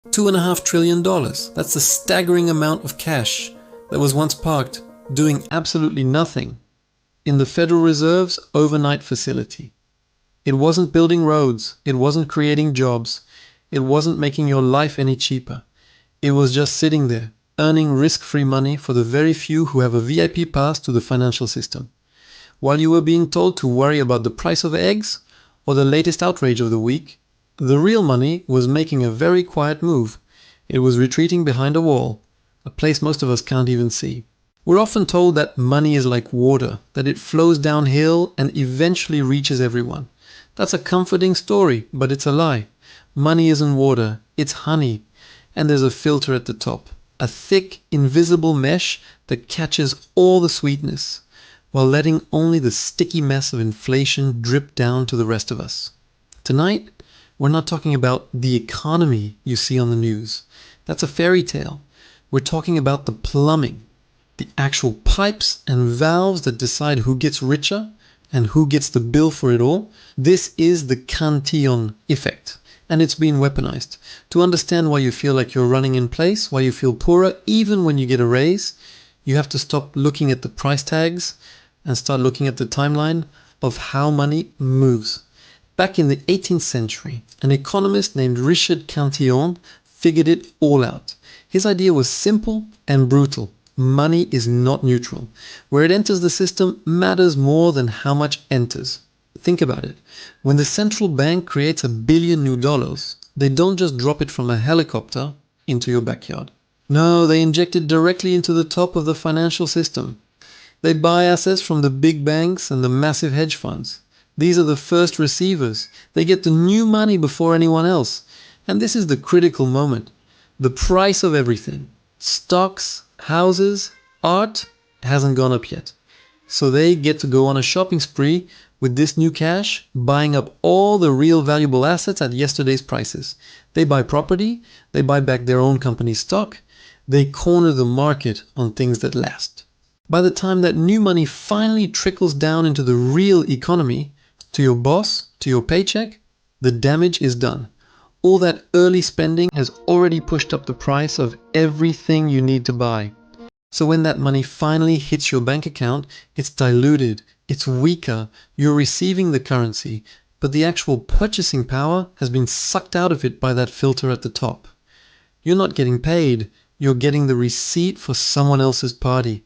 $2.5 trillion. That's a staggering amount of cash that was once parked, doing absolutely nothing, in the Federal Reserve's overnight facility. It wasn't building roads, it wasn't creating jobs, it wasn't making your life any cheaper. It was just sitting there, earning risk-free money for the very few who have a VIP pass to the financial system. While you were being told to worry about the price of eggs or the latest outrage of the week, the real money was making a very quiet move. It was retreating behind a wall, a place most of us can't even see. We're often told that money is like water, that it flows downhill and eventually reaches everyone. That's a comforting story, but it's a lie. Money isn't water, it's honey, and there's a filter at the top. A thick, invisible mesh that catches all the sweetness, while letting only the sticky mess of inflation drip down to the rest of us. Tonight, we're not talking about the economy you see on the news. That's a fairy tale. We're talking about the plumbing, the actual pipes and valves that decide who gets richer and who gets the bill for it all. This is the Cantillon effect, and it's been weaponized. To understand why you feel like you're running in place, why you feel poorer even when you get a raise, you have to stop looking at the price tags and start looking at the timeline of how money moves. Back in the 18th century, an economist named Richard Cantillon figured it all out. His idea was simple and brutal. Money is not neutral. Where it enters the system matters more than how much enters. Think about it. When the central bank creates $1 billion new dollars, they don't just drop it from a helicopter into your backyard. No, they inject it directly into the top of the financial system. They buy assets from the big banks and the massive hedge funds. These are the first receivers. They get the new money before anyone else. And this is the critical moment. The price of everything, stocks, houses, art, hasn't gone up yet. So they get to go on a shopping spree with this new cash, buying up all the real valuable assets at yesterday's prices. They buy property, they buy back their own company's stock, they corner the market on things that last. By the time that new money finally trickles down into the real economy, to your boss, to your paycheck, the damage is done. All that early spending has already pushed up the price of everything you need to buy. So when that money finally hits your bank account, it's diluted, it's weaker, you're receiving the currency, but the actual purchasing power has been sucked out of it by that filter at the top. You're not getting paid, you're getting the receipt for someone else's party.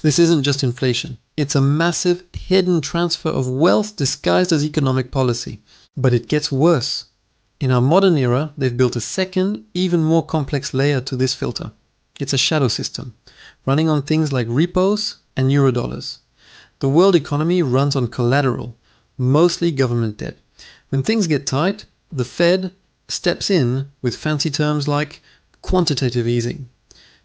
This isn't just inflation. It's a massive hidden transfer of wealth disguised as economic policy. But it gets worse. In our modern era, they've built a second, even more complex layer to this filter. It's a shadow system, running on things like repos and eurodollars. The world economy runs on collateral, mostly government debt. When things get tight, the Fed steps in with fancy terms like quantitative easing.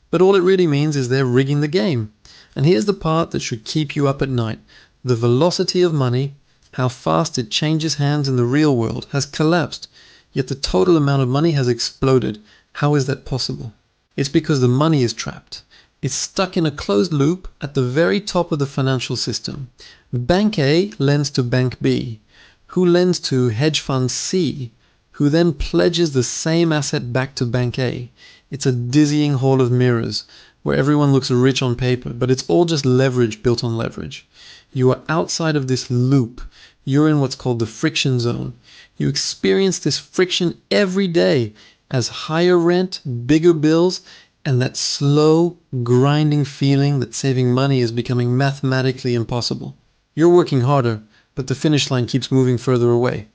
But all it really means is they're rigging the game. And here's the part that should keep you up at night. The velocity of money, how fast it changes hands in the real world, has collapsed, yet the total amount of money has exploded. How is that possible? It's because the money is trapped. It's stuck in a closed loop at the very top of the financial system. Bank A lends to Bank B, who lends to hedge fund C, who then pledges the same asset back to Bank A. It's a dizzying hall of mirrors, where everyone looks rich on paper, but it's all just leverage built on leverage. You are outside of this loop. You're in what's called the friction zone. You experience this friction every day as higher rent, bigger bills, and that slow, grinding feeling that saving money is becoming mathematically impossible. You're working harder, but the finish line keeps moving further away.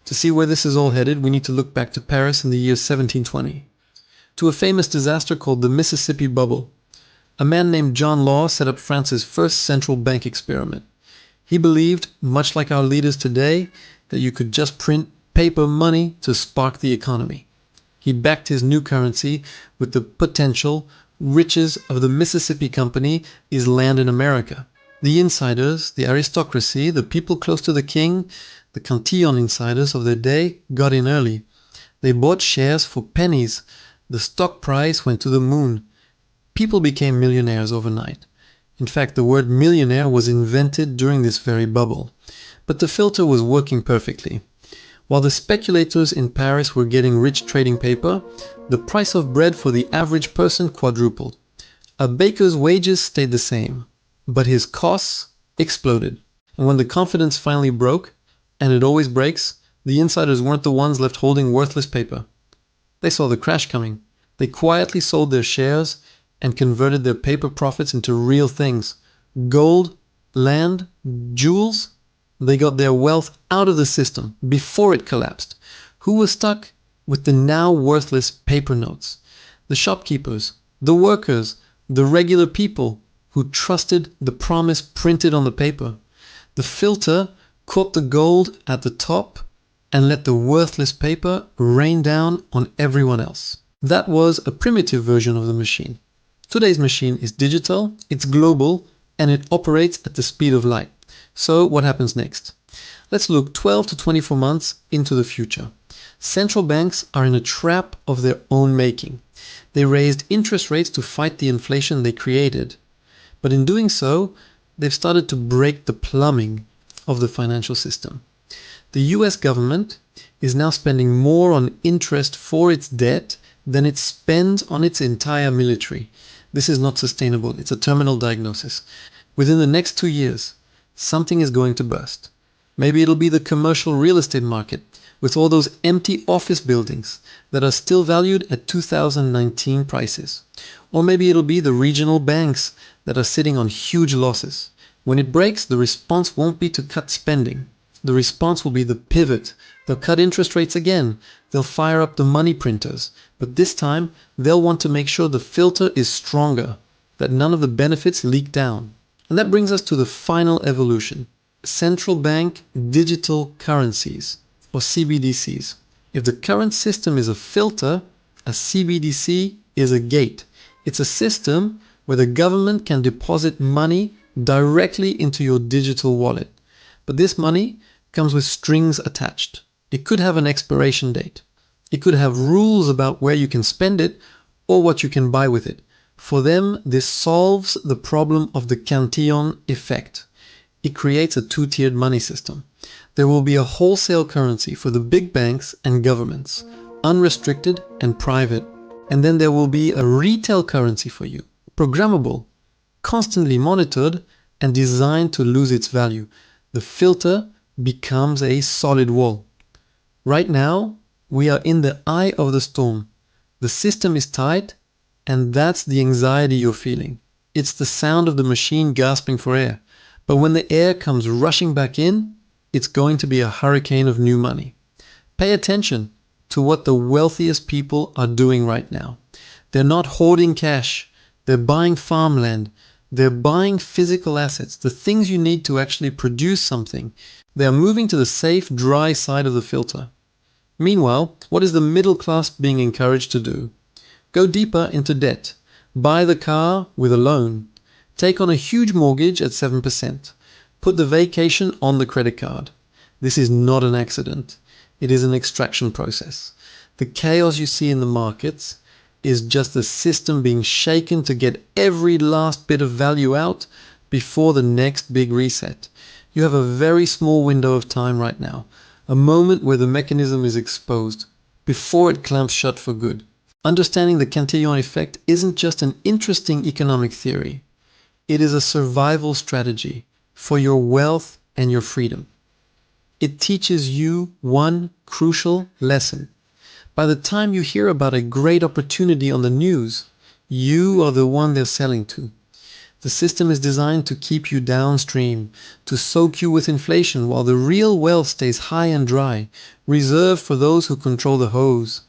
To see where this is all headed, we need to look back to Paris in the year 1720. To a famous disaster called the Mississippi Bubble. A man named John Law set up France's first central bank experiment. He believed, much like our leaders today, that you could just print paper money to spark the economy. He backed his new currency with the potential riches of the Mississippi Company is land in America. The insiders, the aristocracy, the people close to the king, the Cantillon insiders of their day got in early. They bought shares for pennies. The stock price went to the moon. People became millionaires overnight. In fact, the word millionaire was invented during this very bubble. But the filter was working perfectly. While the speculators in Paris were getting rich trading paper, the price of bread for the average person quadrupled. A baker's wages stayed the same, but his costs exploded. And when the confidence finally broke, and it always breaks, the insiders weren't the ones left holding worthless paper. They saw the crash coming. They quietly sold their shares and converted their paper profits into real things. Gold, land, jewels. They got their wealth out of the system before it collapsed. Who was stuck with the now worthless paper notes? The shopkeepers, the workers, the regular people who trusted the promise printed on the paper. The filter caught the gold at the top and let the worthless paper rain down on everyone else. That was a primitive version of the machine. Today's machine is digital, it's global, and it operates at the speed of light. So what happens next? Let's look 12 to 24 months into the future. Central banks are in a trap of their own making. They raised interest rates to fight the inflation they created. But in doing so, they've started to break the plumbing of the financial system. The US government is now spending more on interest for its debt than it spends on its entire military. This is not sustainable. It's a terminal diagnosis. Within the next 2 years, something is going to burst. Maybe it'll be the commercial real estate market with all those empty office buildings that are still valued at 2019 prices. Or maybe it'll be the regional banks that are sitting on huge losses. When it breaks, the response won't be to cut spending. The response will be the pivot. They'll cut interest rates again. They'll fire up the money printers. But this time, they'll want to make sure the filter is stronger, that none of the benefits leak down. And that brings us to the final evolution. Central bank digital currencies, or CBDCs. If the current system is a filter, a CBDC is a gate. It's a system where the government can deposit money directly into your digital wallet. But this money comes with strings attached. It could have an expiration date. It could have rules about where you can spend it or what you can buy with it. For them, this solves the problem of the Cantillon effect. It creates a two-tiered money system. There will be a wholesale currency for the big banks and governments, unrestricted and private. And then there will be a retail currency for you, programmable, constantly monitored and designed to lose its value. The filter becomes a solid wall. Right now, we are in the eye of the storm. The system is tight, and that's the anxiety you're feeling. It's the sound of the machine gasping for air. But when the air comes rushing back in, it's going to be a hurricane of new money. Pay attention to what the wealthiest people are doing right now. They're not hoarding cash. They're buying farmland. They're buying physical assets, the things you need to actually produce something. They are moving to the safe, dry side of the filter. Meanwhile, what is the middle class being encouraged to do? Go deeper into debt. Buy the car with a loan. Take on a huge mortgage at 7%. Put the vacation on the credit card. This is not an accident. It is an extraction process. The chaos you see in the markets is just the system being shaken to get every last bit of value out before the next big reset. You have a very small window of time right now, a moment where the mechanism is exposed, before it clamps shut for good. Understanding the Cantillon effect isn't just an interesting economic theory. It is a survival strategy for your wealth and your freedom. It teaches you one crucial lesson. By the time you hear about a great opportunity on the news, you are the one they're selling to. The system is designed to keep you downstream, to soak you with inflation while the real wealth stays high and dry, reserved for those who control the hose.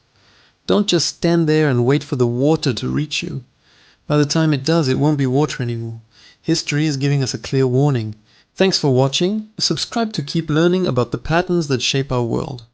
Don't just stand there and wait for the water to reach you. By the time it does, it won't be water anymore. History is giving us a clear warning. Thanks for watching. Subscribe to keep learning about the patterns that shape our world.